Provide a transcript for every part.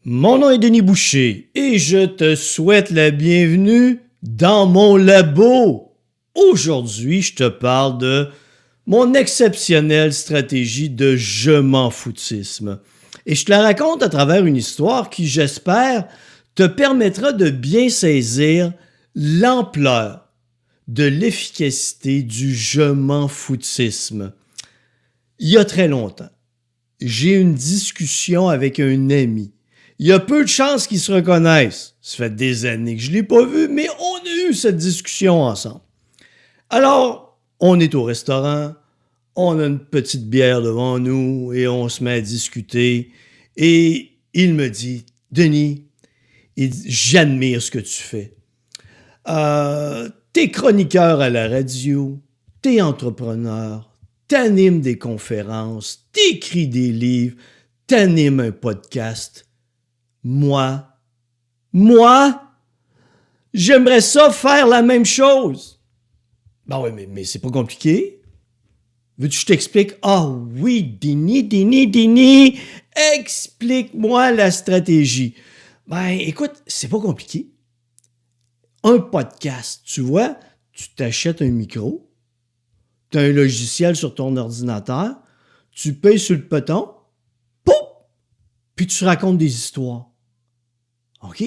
Mon nom est Denis Boucher et je te souhaite la bienvenue dans mon labo. Aujourd'hui, je te parle de mon exceptionnelle stratégie de je m'en foutisme. Et je te la raconte à travers une histoire qui, j'espère, te permettra de bien saisir l'ampleur de l'efficacité du je m'en foutisme. Il y a très longtemps, j'ai eu une discussion avec un ami. Il y a peu de chances qu'ils se reconnaissent. Ça fait des années que je ne l'ai pas vu, mais on a eu cette discussion ensemble. Alors, on est au restaurant, on a une petite bière devant nous et on se met à discuter. Et il me dit, « Denis, j'admire ce que tu fais. T'es chroniqueur à la radio, t'es entrepreneur, t'animes des conférences, t'écris des livres, t'animes un podcast. Moi, j'aimerais ça faire la même chose. » Ben oui, mais c'est pas compliqué. Veux-tu que je t'explique? Ah oui, Denis, explique-moi la stratégie. Ben écoute, c'est pas compliqué. Un podcast, tu vois, tu t'achètes un micro, tu as un logiciel sur ton ordinateur, tu payes sur le bouton, pouf, puis tu racontes des histoires. OK?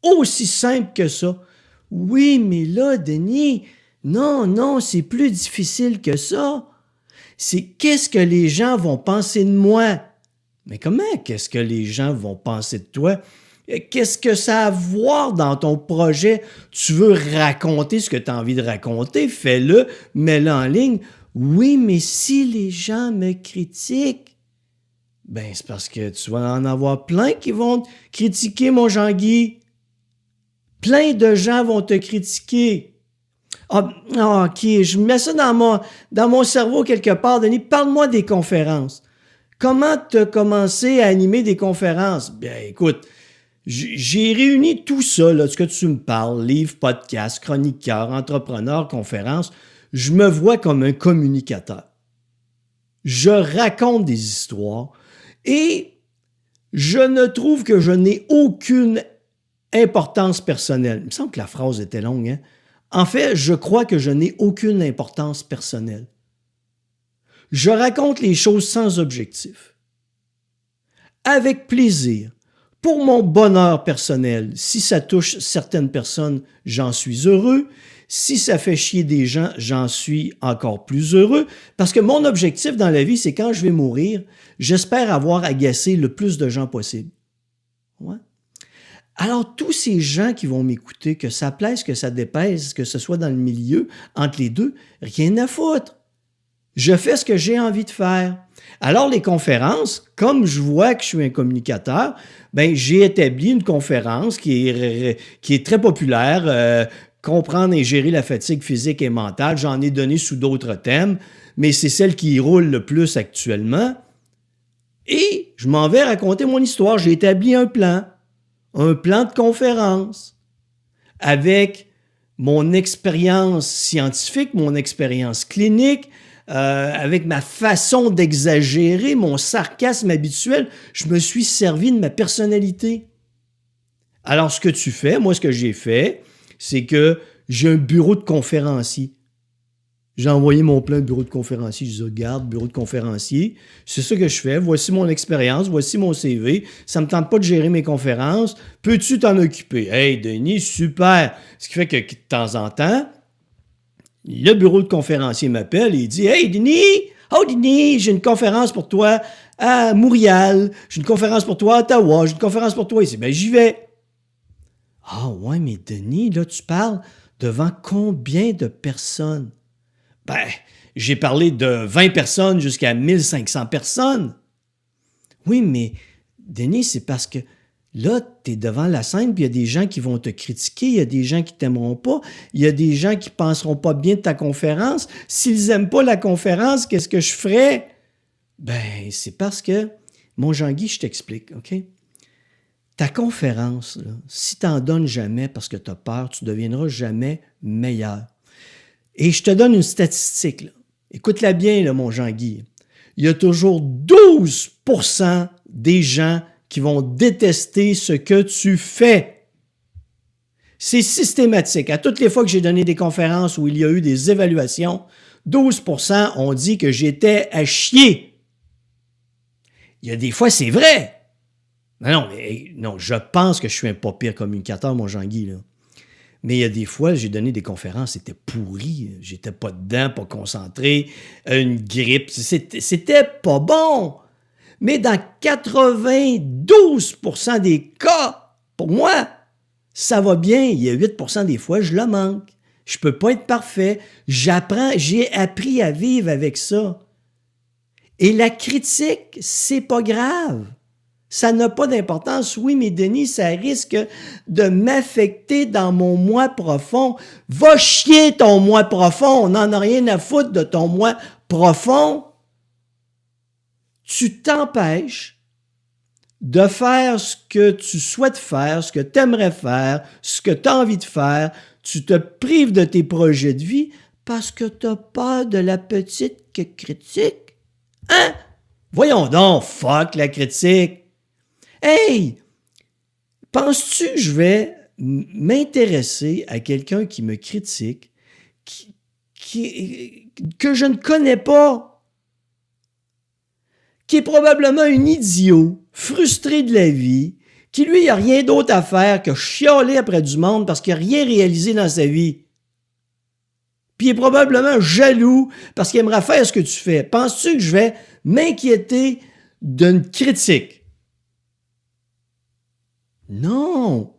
Aussi simple que ça. Oui, mais là, Denis, non, c'est plus difficile que ça. C'est qu'est-ce que les gens vont penser de moi? Mais comment qu'est-ce que les gens vont penser de toi? Qu'est-ce que ça a à voir dans ton projet? Tu veux raconter ce que tu as envie de raconter? Fais-le, mets-le en ligne. Oui, mais si les gens me critiquent, ben c'est parce que tu vas en avoir plein qui vont te critiquer, mon Jean-Guy. Plein de gens vont te critiquer. Ah, OK, je mets ça dans mon cerveau quelque part. Denis, parle-moi des conférences. Comment tu as commencé à animer des conférences? Bien, écoute, j'ai réuni tout ça, là, ce que tu me parles, livres, podcasts, chroniqueurs, entrepreneurs, conférences. Je me vois comme un communicateur. Je raconte des histoires et je ne trouve que je n'ai aucune importance personnelle. Il me semble que la phrase était longue, hein? En fait, je crois que je n'ai aucune importance personnelle. Je raconte les choses sans objectif, avec plaisir, pour mon bonheur personnel. Si ça touche certaines personnes, j'en suis heureux. Si ça fait chier des gens, j'en suis encore plus heureux. Parce que mon objectif dans la vie, c'est quand je vais mourir, j'espère avoir agacé le plus de gens possible. Ouais. Alors, tous ces gens qui vont m'écouter, que ça plaise, que ça dépaise, que ce soit dans le milieu, entre les deux, rien à foutre. Je fais ce que j'ai envie de faire. Alors, les conférences, comme je vois que je suis un communicateur, ben j'ai établi une conférence qui est très populaire, comprendre et gérer la fatigue physique et mentale. J'en ai donné sous d'autres thèmes, mais c'est celle qui roule le plus actuellement. Et je m'en vais raconter mon histoire. J'ai établi un plan de conférence avec mon expérience scientifique, mon expérience clinique, avec ma façon d'exagérer, mon sarcasme habituel. Je me suis servi de ma personnalité. Alors, ce que tu fais, moi, ce que j'ai fait, c'est que j'ai un bureau de conférencier. J'ai envoyé mon plan de bureau de conférencier. Je dis, regarde, bureau de conférencier, c'est ça que je fais. Voici mon expérience, voici mon CV. Ça ne me tente pas de gérer mes conférences. Peux-tu t'en occuper? Hey, Denis, super! Ce qui fait que de temps en temps, le bureau de conférencier m'appelle et il dit, hey, Denis! Oh, Denis, j'ai une conférence pour toi à Montréal. J'ai une conférence pour toi à Ottawa. J'ai une conférence pour toi ici. Ben, j'y vais. Ah, ouais, mais Denis, là, tu parles devant combien de personnes? Ben, j'ai parlé de 20 personnes jusqu'à 1500 personnes. Oui, mais Denis, c'est parce que là, tu es devant la scène, puis il y a des gens qui vont te critiquer, il y a des gens qui t'aimeront pas, il y a des gens qui penseront pas bien de ta conférence. S'ils n'aiment pas la conférence, qu'est-ce que je ferais? Ben, c'est parce que, mon Jean-Guy, je t'explique, OK? Ta conférence, là, si tu n'en donnes jamais parce que tu as peur, tu ne deviendras jamais meilleur. Et je te donne une statistique, là. Écoute-la bien, là, mon Jean-Guy. Il y a toujours 12% des gens qui vont détester ce que tu fais. C'est systématique. À toutes les fois que j'ai donné des conférences où il y a eu des évaluations, 12% ont dit que j'étais à chier. Il y a des fois, c'est vrai. Non, je pense que je suis un pas pire communicateur, mon Jean-Guy, là. Mais il y a des fois, j'ai donné des conférences, c'était pourri. J'étais pas dedans, pas concentré, une grippe. C'était pas bon. Mais dans 92% des cas, pour moi, ça va bien. Il y a 8% des fois, je le manque. Je peux pas être parfait. J'apprends, j'ai appris à vivre avec ça. Et la critique, c'est pas grave. Ça n'a pas d'importance. Oui, mais Denis, ça risque de m'affecter dans mon moi profond. Va chier ton moi profond. On n'en a rien à foutre de ton moi profond. Tu t'empêches de faire ce que tu souhaites faire, ce que tu aimerais faire, ce que tu as envie de faire. Tu te prives de tes projets de vie parce que tu as peur de la petite critique. Hein? Voyons donc, fuck la critique. Hey! Penses-tu que je vais m'intéresser à quelqu'un qui me critique, que je ne connais pas, qui est probablement un idiot, frustré de la vie, qui lui, il n'a rien d'autre à faire que chialer après du monde parce qu'il n'a rien réalisé dans sa vie. Puis il est probablement jaloux parce qu'il aimerait faire ce que tu fais. Penses-tu que je vais m'inquiéter d'une critique? Non.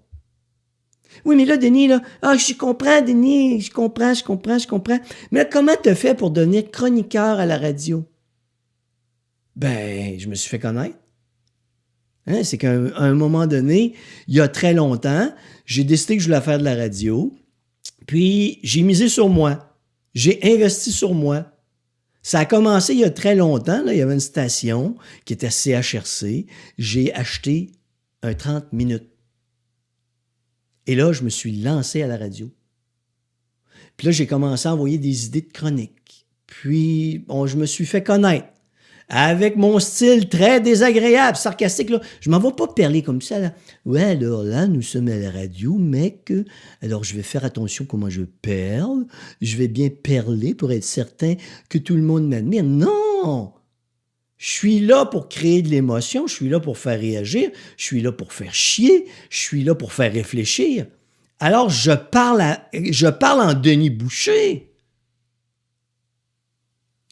Oui, mais là, Denis, là, je comprends, Denis, je comprends. Mais là, comment tu as fait pour devenir chroniqueur à la radio? Ben, je me suis fait connaître. Hein, c'est qu'à un moment donné, il y a très longtemps, j'ai décidé que je voulais faire de la radio, puis j'ai misé sur moi. J'ai investi sur moi. Ça a commencé il y a très longtemps, là, il y avait une station qui était CHRC. J'ai acheté un 30 minutes. Et là, je me suis lancé à la radio. Puis là, j'ai commencé à envoyer des idées de chronique. Puis, je me suis fait connaître. Avec mon style très désagréable, sarcastique, là. Je m'en vais pas parler comme ça, là. Ouais, alors là, nous sommes à la radio, mec. Alors, je vais faire attention comment je perle. Je vais bien perler pour être certain que tout le monde m'admire. Non! Je suis là pour créer de l'émotion, je suis là pour faire réagir, je suis là pour faire chier, je suis là pour faire réfléchir. Alors, je parle en Denis Boucher.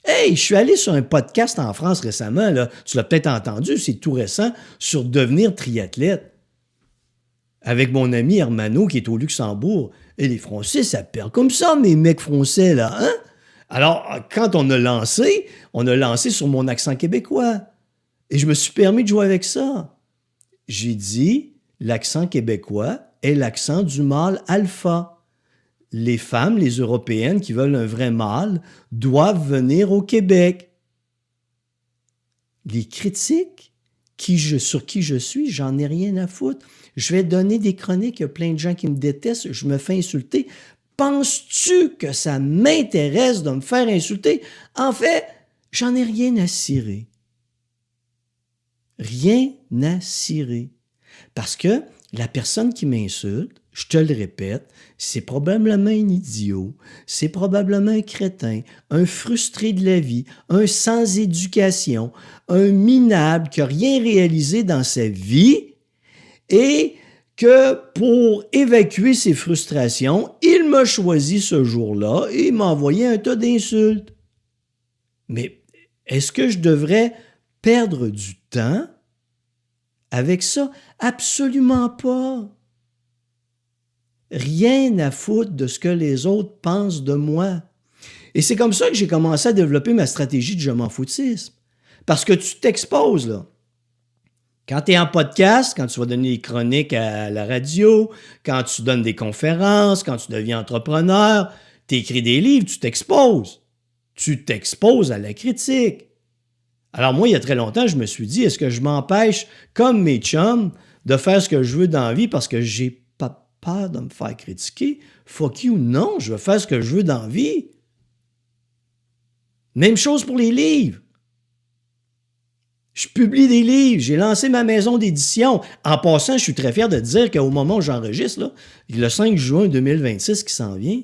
Hey, je suis allé sur un podcast en France récemment, là. Tu l'as peut-être entendu, c'est tout récent, sur devenir triathlète. Avec mon ami Hermano qui est au Luxembourg. Et les Français, ça perd comme ça, mes mecs français, là, hein? Alors, quand on a lancé sur mon accent québécois. Et je me suis permis de jouer avec ça. J'ai dit, l'accent québécois est l'accent du mâle alpha. Les femmes, les Européennes qui veulent un vrai mâle, doivent venir au Québec. Les critiques sur qui je suis, j'en ai rien à foutre. Je vais donner des chroniques, il y a plein de gens qui me détestent, je me fais insulter. Penses-tu que ça m'intéresse de me faire insulter? En fait, j'en ai rien à cirer. Rien à cirer. Parce que la personne qui m'insulte, je te le répète, c'est probablement un idiot, c'est probablement un crétin, un frustré de la vie, un sans éducation, un minable qui n'a rien réalisé dans sa vie et que pour évacuer ses frustrations, il m'a choisi ce jour-là et il m'a envoyé un tas d'insultes. Mais est-ce que je devrais perdre du temps avec ça? Absolument pas. Rien à foutre de ce que les autres pensent de moi. Et c'est comme ça que j'ai commencé à développer ma stratégie de je m'en foutisme. Parce que tu t'exposes, là. Quand tu es en podcast, quand tu vas donner des chroniques à la radio, quand tu donnes des conférences, quand tu deviens entrepreneur, tu écris des livres, tu t'exposes. Tu t'exposes à la critique. Alors moi, il y a très longtemps, je me suis dit, est-ce que je m'empêche, comme mes chums, de faire ce que je veux dans la vie parce que j'ai pas peur de me faire critiquer? Fuck you, non, je veux faire ce que je veux dans la vie. Même chose pour les livres. Je publie des livres, j'ai lancé ma maison d'édition. En passant, je suis très fier de dire qu'au moment où j'enregistre, là, le 5 juin 2026 qui s'en vient,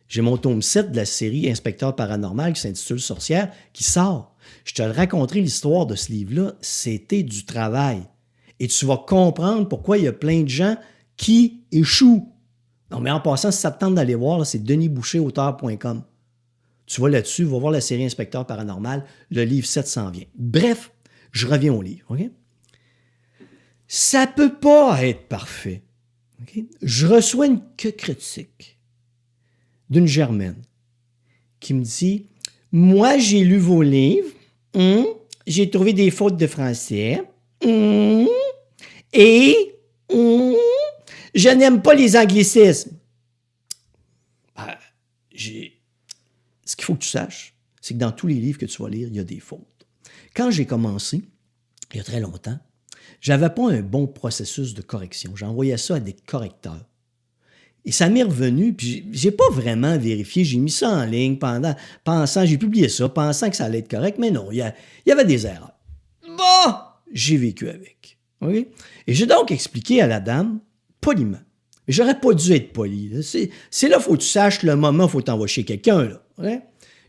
j'ai mon tome 7 de la série Inspecteur paranormal qui s'intitule Sorcière qui sort. Je te raconterai l'histoire de ce livre-là. C'était du travail. Et tu vas comprendre pourquoi il y a plein de gens qui échouent. Non, mais en passant, si ça te tente d'aller voir, là, c'est denisboucherauteur.com. Tu vas là-dessus, va voir la série Inspecteur paranormal, le livre 7 s'en vient. Bref, je reviens au livre. OK? Ça ne peut pas être parfait. OK? Je reçois une critique d'une Germaine qui me dit « Moi, j'ai lu vos livres, j'ai trouvé des fautes de français, et je n'aime pas les anglicismes. » Ce qu'il faut que tu saches, c'est que dans tous les livres que tu vas lire, il y a des fautes. Quand j'ai commencé, il y a très longtemps, j'avais pas un bon processus de correction. J'envoyais ça à des correcteurs. Et ça m'est revenu, puis j'ai pas vraiment vérifié. J'ai mis ça en ligne j'ai publié ça, pensant que ça allait être correct, mais non, il y avait des erreurs. Bon, j'ai vécu avec. Okay? Et j'ai donc expliqué à la dame, poliment. Mais j'aurais pas dû être poli. Là. C'est là qu'il faut que tu saches le moment où il faut t'envoyer quelqu'un. Là. Okay?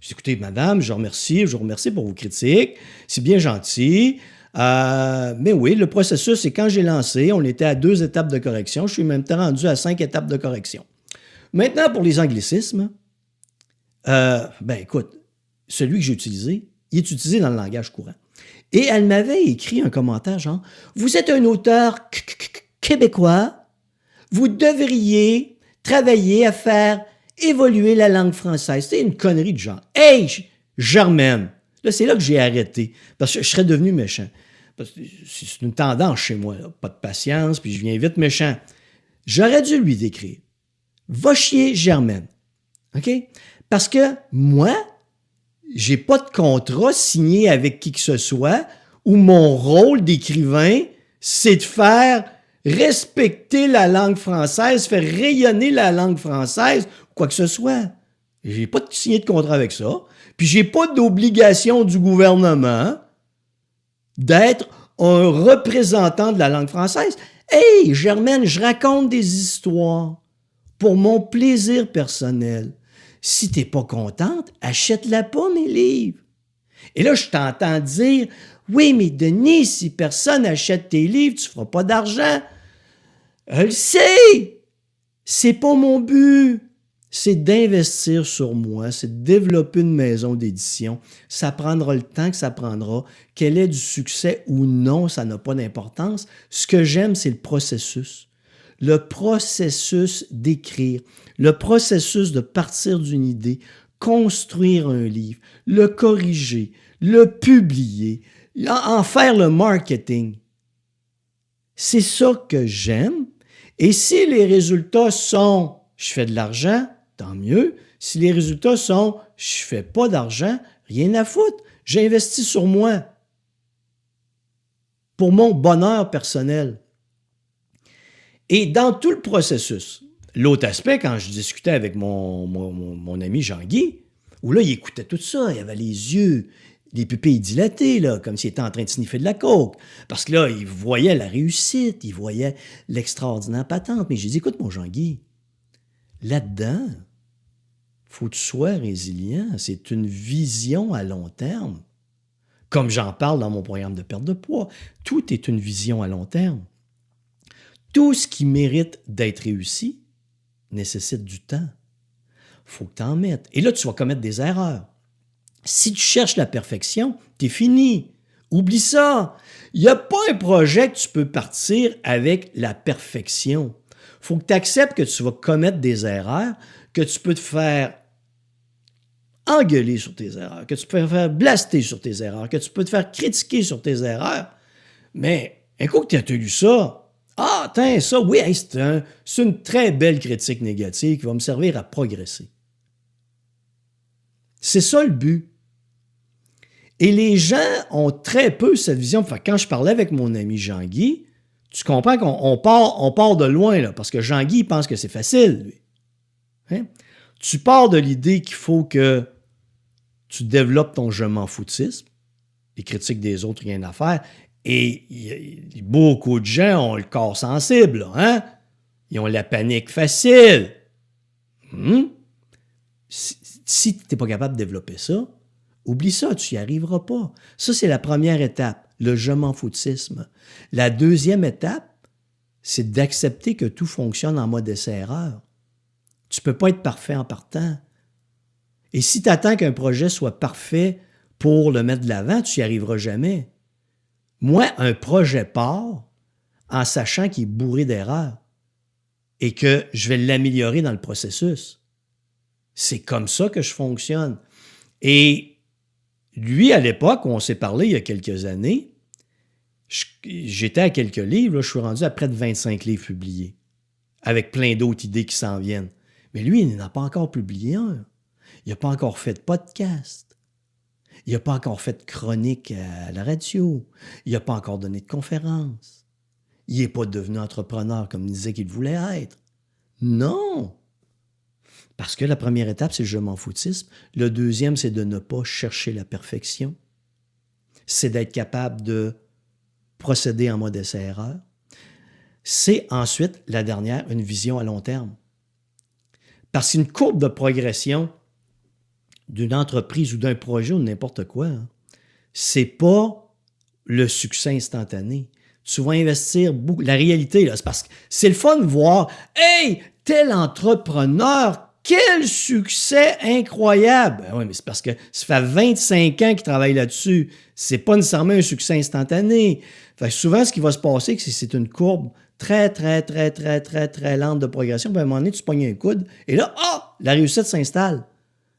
J'ai dit, écoutez, madame, je vous remercie pour vos critiques. C'est bien gentil. Mais oui, le processus, c'est quand j'ai lancé, on était à 2 étapes de correction. Je suis même rendu à 5 étapes de correction. Maintenant, pour les anglicismes, écoute, celui que j'ai utilisé, il est utilisé dans le langage courant. Et elle m'avait écrit un commentaire genre, « Vous êtes un auteur québécois, vous devriez travailler à faire évoluer la langue française. » C'était une connerie de genre. « Hey, Germaine! » Là, c'est là que j'ai arrêté, parce que je serais devenu méchant. Parce que c'est une tendance chez moi, là. Pas de patience, puis je viens vite méchant. J'aurais dû lui décrire. « Va chier, Germaine. » OK? Parce que moi, j'ai pas de contrat signé avec qui que ce soit où mon rôle d'écrivain, c'est de faire respecter la langue française, faire rayonner la langue française, quoi que ce soit. J'ai pas signé de contrat avec ça. Puis j'ai pas d'obligation du gouvernement d'être un représentant de la langue française. Hey, Germaine, je raconte des histoires pour mon plaisir personnel. Si t'es pas contente, achète-la pas, mes livres. Et là, je t'entends dire, oui, mais Denis, si personne achète tes livres, tu feras pas d'argent. Je le sais! C'est pas mon but. C'est d'investir sur moi, c'est de développer une maison d'édition. Ça prendra le temps que ça prendra. Qu'elle ait du succès ou non, ça n'a pas d'importance. Ce que j'aime, c'est le processus. Le processus d'écrire, le processus de partir d'une idée, construire un livre, le corriger, le publier, en faire le marketing. C'est ça que j'aime. Et si les résultats sont « je fais de l'argent », tant mieux. Si les résultats sont « je fais pas d'argent », rien à foutre. J'investis sur moi pour mon bonheur personnel. Et dans tout le processus, l'autre aspect, quand je discutais avec mon ami Jean-Guy, où là, il écoutait tout ça, il avait les pupilles dilatées, là, comme s'il était en train de sniffer de la coke. Parce que là, il voyait la réussite, il voyait l'extraordinaire patente. Mais j'ai dit, écoute, mon Jean-Guy, là-dedans, faut que tu sois résilient. C'est une vision à long terme. Comme j'en parle dans mon programme de perte de poids, tout est une vision à long terme. Tout ce qui mérite d'être réussi nécessite du temps. Faut que tu en mettes. Et là, tu vas commettre des erreurs. Si tu cherches la perfection, t'es fini. Oublie ça. Il n'y a pas un projet que tu peux partir avec la perfection. Faut que tu acceptes que tu vas commettre des erreurs, que tu peux te faire engueuler sur tes erreurs, que tu peux te faire blaster sur tes erreurs, que tu peux te faire critiquer sur tes erreurs. Mais un coup que tu as lu ça, ah, tiens, ça, oui, hey, c'est une très belle critique négative qui va me servir à progresser. C'est ça le but. Et les gens ont très peu cette vision. Enfin, quand je parlais avec mon ami Jean-Guy, tu comprends qu'on part de loin, là, parce que Jean-Guy il pense que c'est facile, lui. Hein? Tu pars de l'idée qu'il faut que tu développes ton je m'en foutisme. Les critiques des autres, rien à faire. Et beaucoup de gens ont le corps sensible, là, hein? Ils ont la panique facile. Si tu n'es pas capable de développer ça, oublie ça, tu n'y arriveras pas. Ça, c'est la première étape, le je m'en foutisme. La deuxième étape, c'est d'accepter que tout fonctionne en mode essai-erreur. Tu ne peux pas être parfait en partant. Et si tu attends qu'un projet soit parfait pour le mettre de l'avant, tu n'y arriveras jamais. Moi, un projet part en sachant qu'il est bourré d'erreurs et que je vais l'améliorer dans le processus. C'est comme ça que je fonctionne. Et lui, à l'époque où on s'est parlé il y a quelques années, j'étais à quelques livres, là, je suis rendu à près de 25 livres publiés, avec plein d'autres idées qui s'en viennent. Mais lui, il n'en a pas encore publié un. Il n'a pas encore fait de podcast. Il n'a pas encore fait de chronique à la radio. Il n'a pas encore donné de conférence. Il n'est pas devenu entrepreneur comme il disait qu'il voulait être. Non! Parce que la première étape, c'est le je m'en foutisme. Le deuxième, c'est de ne pas chercher la perfection. C'est d'être capable de procéder en mode essai-erreur. C'est ensuite, la dernière, une vision à long terme. Parce qu'une courbe de progression d'une entreprise ou d'un projet ou de n'importe quoi, hein, c'est pas le succès instantané. Tu vas investir beaucoup. La réalité, là, c'est parce que c'est le fun de voir « Hey, tel entrepreneur, quel succès incroyable! » Ben oui, mais c'est parce que ça fait 25 ans qu'il travaille là-dessus. C'est pas nécessairement un succès instantané. Fait que souvent, ce qui va se passer, c'est une courbe très, très, très, très, très, très lente de progression. Puis à un moment donné, tu pognes un coude et là, la réussite s'installe.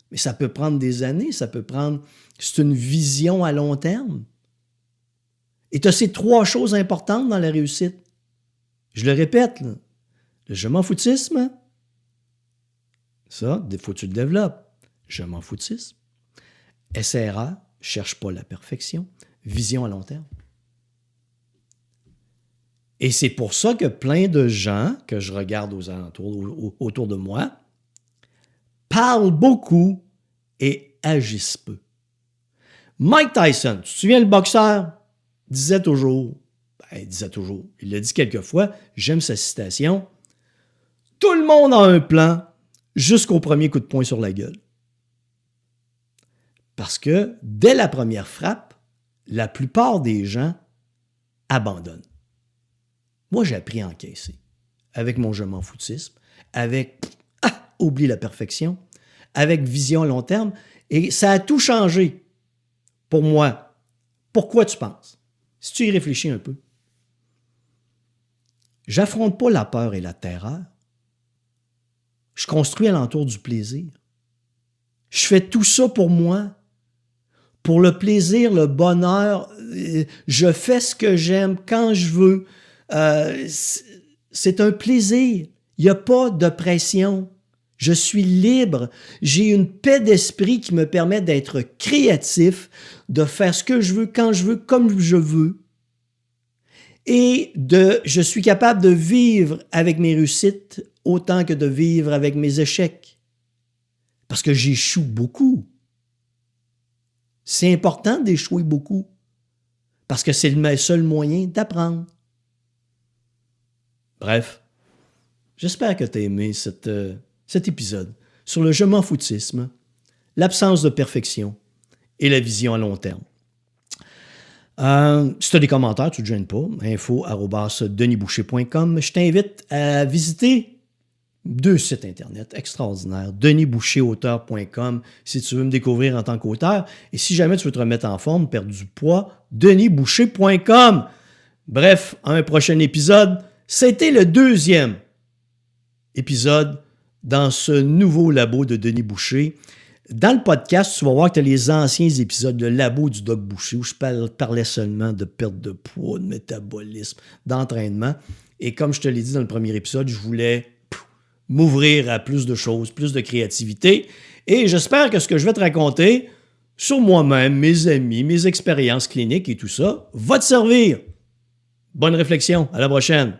Mais ça peut prendre des années, ça peut prendre... C'est une vision à long terme. Et tu as ces trois choses importantes dans la réussite. Je le répète, là. Le je m'en foutisme, ça, il faut que tu le développes. Je m'en foutisme. Essai-erreur, cherche pas la perfection. Vision à long terme. Et c'est pour ça que plein de gens que je regarde aux alentours, autour de moi, parlent beaucoup et agissent peu. Mike Tyson, tu te souviens le boxeur, disait toujours, il l'a dit quelques fois, j'aime sa citation, « Tout le monde a un plan jusqu'au premier coup de poing sur la gueule. » Parce que dès la première frappe, la plupart des gens abandonnent. Moi, j'ai appris à encaisser avec mon je m'en foutisme, avec oublie la perfection, avec vision à long terme, et ça a tout changé pour moi. Pourquoi tu penses? Si tu y réfléchis un peu. J'affronte pas la peur et la terreur. Je construis alentour du plaisir. Je fais tout ça pour moi. Pour le plaisir, le bonheur. Je fais ce que j'aime quand je veux. C'est un plaisir. Il n'y a pas de pression. Je suis libre. J'ai une paix d'esprit qui me permet d'être créatif, de faire ce que je veux, quand je veux, comme je veux. Et je suis capable de vivre avec mes réussites autant que de vivre avec mes échecs. Parce que j'échoue beaucoup. C'est important d'échouer beaucoup. Parce que c'est le seul moyen d'apprendre. Bref, j'espère que tu as aimé cet épisode sur le je m'en foutisme, l'absence de perfection et la vision à long terme. Si tu as des commentaires, tu ne te gênes pas, info@denisboucher.com. Je t'invite à visiter 2 sites internet extraordinaires, denisboucherauteur.com si tu veux me découvrir en tant qu'auteur, et si jamais tu veux te remettre en forme, perdre du poids, denisboucher.com. Bref, à un prochain épisode. C'était le 2e épisode dans ce nouveau labo de Denis Boucher. Dans le podcast, tu vas voir que tu as les anciens épisodes, le labo du Doc Boucher, où je parlais seulement de perte de poids, de métabolisme, d'entraînement. Et comme je te l'ai dit dans le premier épisode, je voulais m'ouvrir à plus de choses, plus de créativité. Et j'espère que ce que je vais te raconter sur moi-même, mes amis, mes expériences cliniques et tout ça, va te servir. Bonne réflexion. À la prochaine.